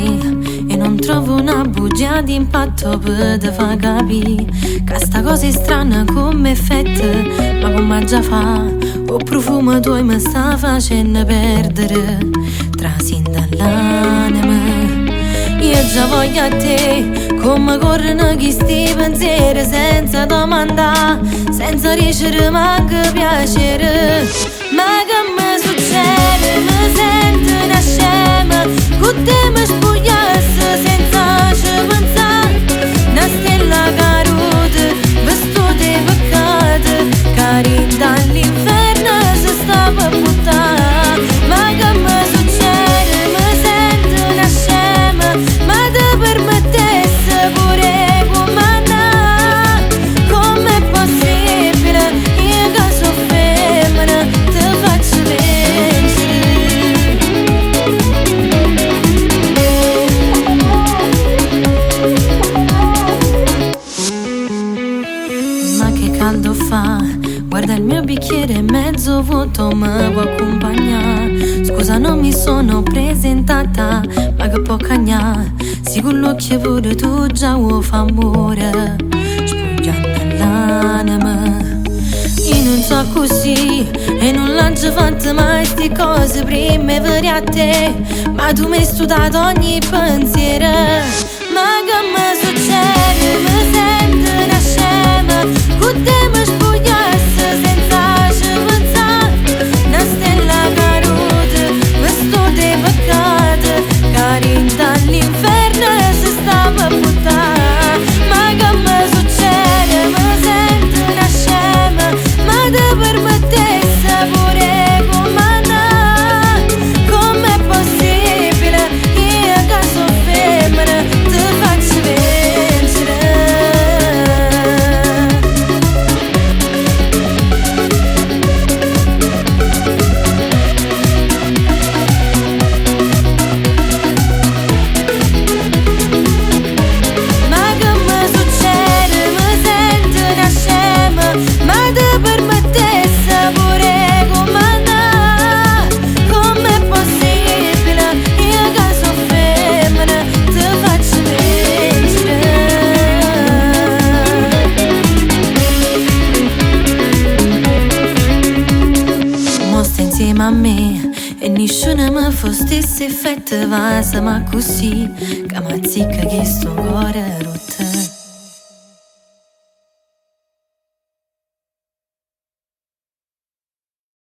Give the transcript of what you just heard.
me e non trovo una bugia di impatto per te fa capire che sta cosa è strana come effetto, ma come già fa o profumo tuo mi sta facendo perdere trasin dall'anima. Io già voglio a te come corrono questi pensieri senza domanda, senza riuscire manco piacere. Ma che mi succede? Mi sento una scema, con te mi spogliasse senza ci pensare. Una stella caduta, vestito di peccato, cari dall'inferno si sta per buttare. Ma che mi succede? Mi sento una scema, ma te permettesse pure comandare. Com'è possibile? Io che sono femmina te faccio vincere. Ma che caldo fa, guarda il mio bicchiere mezzo vuoto, mi può accompagnare. Scusa non mi sono presentata, ma che può cagnare. Sì con l'occhio pure tu già vuoi fa amore, spugliando l'anima. Io non so così e non l'ho già fatta mai sti cose prima per a te, ma tu mi hai studiato ogni pensiero. Ma che mi succede? Mi sento una scema, con te mi spogliasse senza ci pensare. Una stella caduta, vestito di peccato, cari dall'inferno si sta per buttare. Ma che mi succede? Mi sento una scema, ma te permettesse pure comandare. Com'è possibile? Io che sono femmina te faccio vincere. Ma che mi succede? Mi sento una scema, ma te permettesse pure comandare. Com'è possibile? Io che sono femmina te faccio vincere. Mo stai insieme a me e nessuno mi fa stesse fette, ma così che mi azzicca che sto cuore rotto.